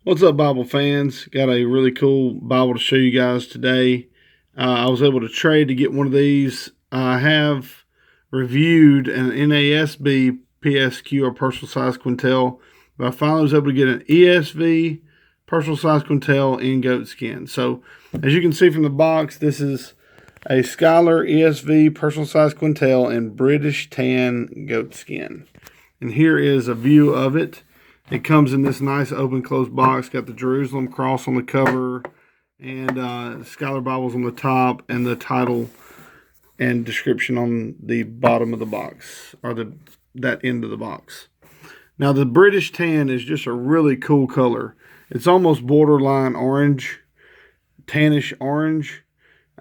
What's up, Bible fans? Got a really cool Bible to show you guys today. I was able to trade to get one of these. I have reviewed an NASB PSQ or personal size Quentel, but I finally was able to get an ESV personal size Quentel in goatskin. So, as you can see from the box, this is a Schuyler ESV personal size Quentel in British tan goatskin. And here is a view of it. It comes in this nice open closed box. Got the Jerusalem cross on the cover, and Schuyler Bibles on the top, and the title and description on the bottom of the box, or that end of the box. Now the British tan is just a really cool color. It's almost borderline orange, tannish orange.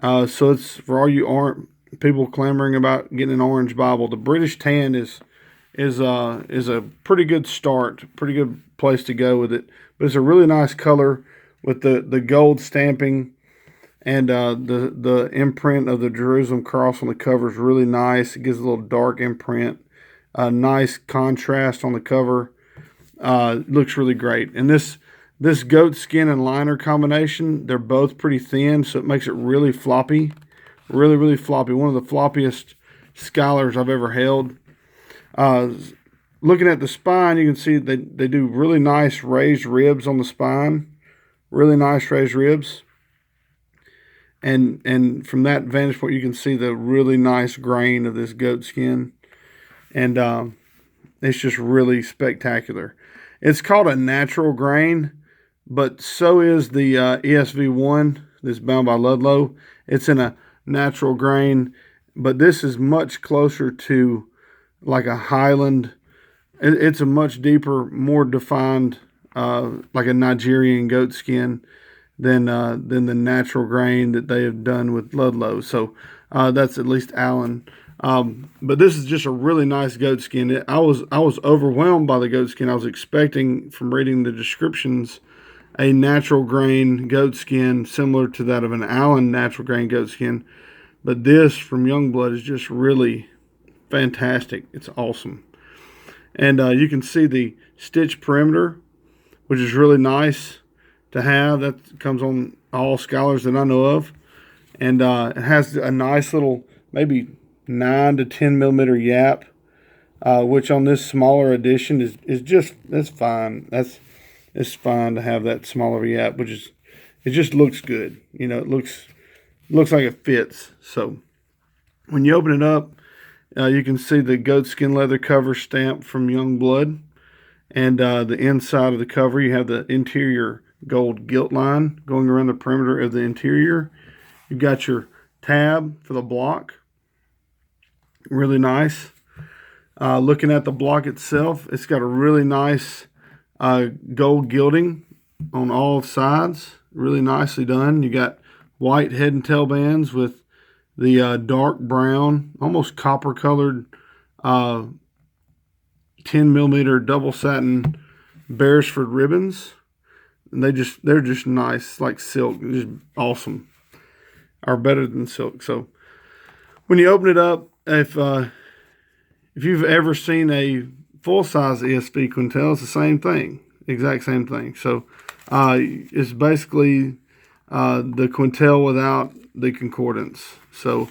So it's for all you people clamoring about getting an orange Bible. The British tan is a pretty good start, pretty good place to go with it. But it's a really nice color with the gold stamping, and the imprint of the Jerusalem cross on the cover is really nice. It gives a little dark imprint, nice contrast on the cover. Looks really great. And this goat skin and liner combination, they're both pretty thin, so it makes it really floppy, really floppy. One of the floppiest Schuyler's I've ever held. Looking at the spine, you can see they do really nice raised ribs on the spine. Really nice raised ribs. And from that vantage point, you can see the really nice grain of this goat skin. And it's just really spectacular. It's called a natural grain, but so is the ESV1 that's bound by Ludlow. It's in a natural grain, but this is much closer to like a Highland. It's a much deeper, more defined, like a Nigerian goat skin than the natural grain that they have done with Ludlow. So that's at least Allen. But this is just a really nice goat skin. I was overwhelmed by the goat skin. I was expecting, from reading the descriptions, a natural grain goat skin similar to that of an Allen natural grain goat skin. But this from Youngblood is just really fantastic. It's awesome. And you can see the stitch perimeter, which is really nice to have. That comes on all Schuyler's that I know of. And it has a nice little, maybe 9 to 10 millimeter yap, which on this smaller edition is just, that's fine. It's fine to have that smaller yap, it just looks good. You know, it looks like it fits. So when you open it up, you can see the goatskin leather cover stamped from Youngblood. And the inside of the cover, you have the interior gold gilt line going around the perimeter of the interior. You've got your tab for the block. Really nice. Looking at the block itself, it's got a really nice gold gilding on all sides. Really nicely done. You got white head and tail bands with the dark brown, almost copper colored 10 millimeter double satin Beresford ribbons. And they're just nice, like silk, just awesome. Are better than silk. So when you open it up, if you've ever seen a full size ESV Quentel, it's the same thing, exact same thing. So it's basically the Quentel without the concordance. So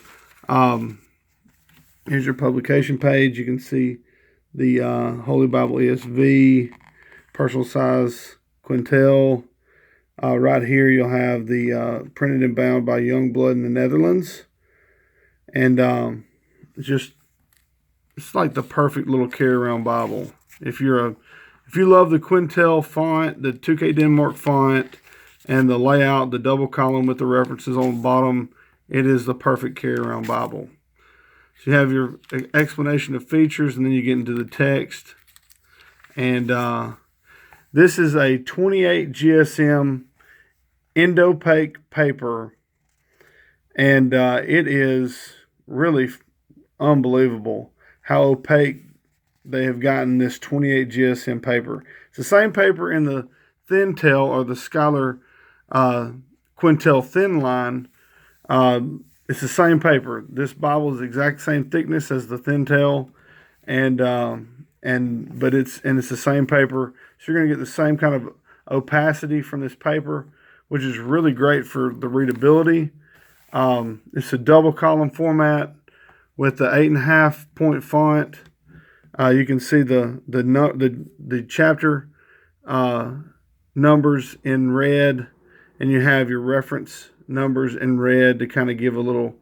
here's your publication page. You can see the Holy Bible ESV personal size Quentel. Right here you'll have the printed and bound by Youngblood in the Netherlands. And it's like the perfect little carry-around Bible. If you love the Quentel font, the 2K Denmark font, and the layout, the double column with the references on the bottom, it is the perfect carry-around Bible. So you have your explanation of features, and then you get into the text. And this is a 28 GSM endopaque paper, and it is really unbelievable how opaque they have gotten this 28 GSM paper. It's the same paper in the thin tail, or the Schuyler Quentel thin line. It's the same paper. This Bible is the exact same thickness as the thin tail, but it's the same paper. So you're going to get the same kind of opacity from this paper, which is really great for the readability. It's a double column format with the 8.5 point font. You can see the chapter numbers in red, and you have your reference numbers in red to kind of give a little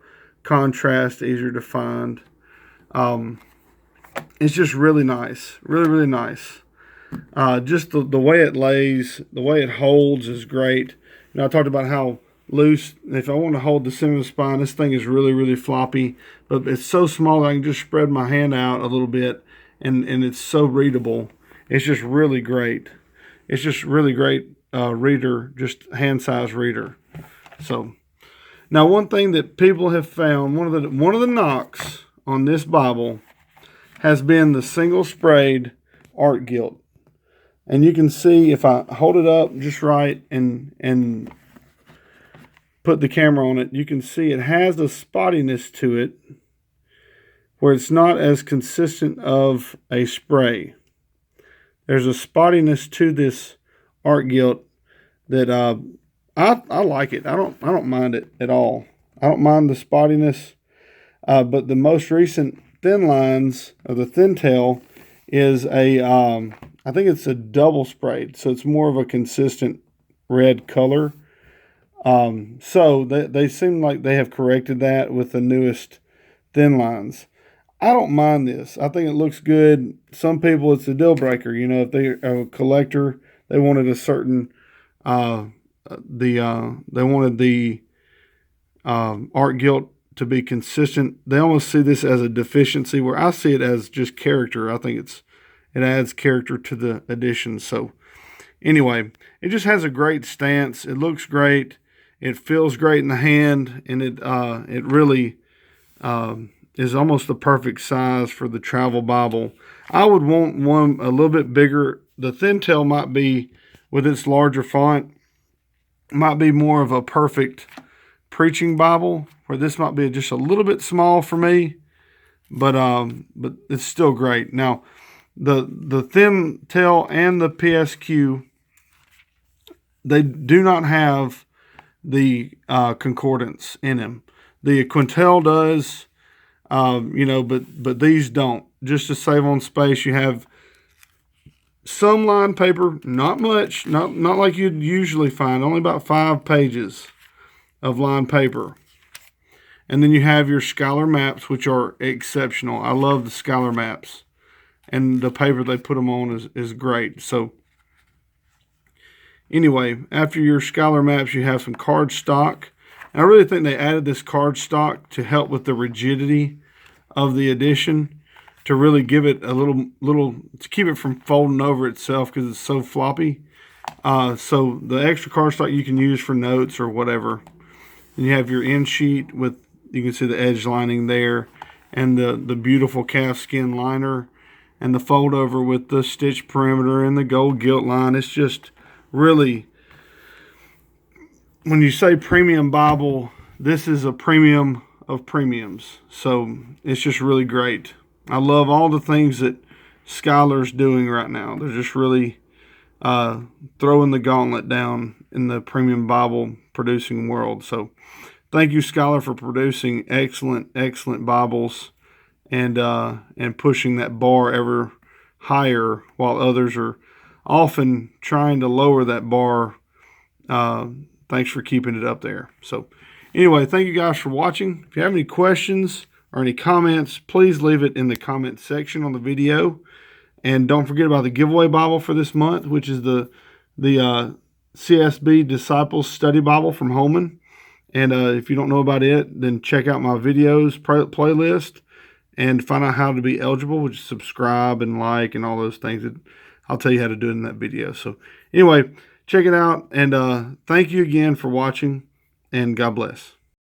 contrast, easier to find. It's just really nice, really nice. Just the way it lays, the way it holds is great. I talked about how loose, if I want to hold the center of the spine, this thing is really floppy, but it's so small that I can just spread my hand out a little bit, and it's so readable. It's just really great. It's just really great reader, just hand size reader. So now, one thing that people have found, one of the knocks on this Bible has been the single sprayed art gilt. And you can see if I hold it up just right and put the camera on it, you can see it has a spottiness to it where it's not as consistent of a spray. There's a spottiness to this art gilt that I like it. I don't mind it at all. I don't mind the spottiness. But the most recent thin lines of the thin tail is I think it's a double sprayed, so it's more of a consistent red color. So they seem like they have corrected that with the newest thin lines. I don't mind this. I think it looks good. Some people, it's a deal breaker. If they are a collector, they wanted a certain they wanted the art gilt to be consistent. They almost see this as a deficiency, where I see it as just character. I think it adds character to the edition. So anyway, it just has a great stance. It looks great. It feels great in the hand, and it really is almost the perfect size for the travel Bible. I would want one a little bit bigger. The thin tail might be, with its larger font, might be more of a perfect preaching Bible, where this might be just a little bit small for me, but it's still great. Now, the thin tail and the PSQ, they do not have the concordance in them. The Quentel does, but these don't. Just to save on space, you have some lined paper, not much, not like you'd usually find, only about 5 pages of lined paper. And then you have your Schuyler maps, which are exceptional. I love the Schuyler maps, and the paper they put them on is great. So anyway, after your Schuyler maps, you have some cardstock. And I really think they added this cardstock to help with the rigidity of the edition, to really give it a little to keep it from folding over itself, because it's so floppy. So the extra cardstock you can use for notes or whatever. And you have your end sheet with, you can see the edge lining there, and the beautiful calfskin liner, and the fold over with the stitch perimeter and the gold gilt line. It's just really, when you say premium Bible, this is a premium of premiums. So it's just really great. I love all the things that Schuyler's doing right now. They're just really throwing the gauntlet down in the premium Bible producing world. So thank you, Schuyler, for producing excellent Bibles and pushing that bar ever higher, while others are often trying to lower that bar. Thanks for keeping it up there. So anyway, thank you guys for watching. If you have any questions or any comments, please leave it in the comment section on the video. And don't forget about the giveaway Bible for this month, which is the CSB Disciples Study Bible from Holman. And if you don't know about it, then check out my videos playlist and find out how to be eligible, which is subscribe and like and all those things. I'll tell you how to do it in that video. So anyway, check it out. And thank you again for watching, and God bless.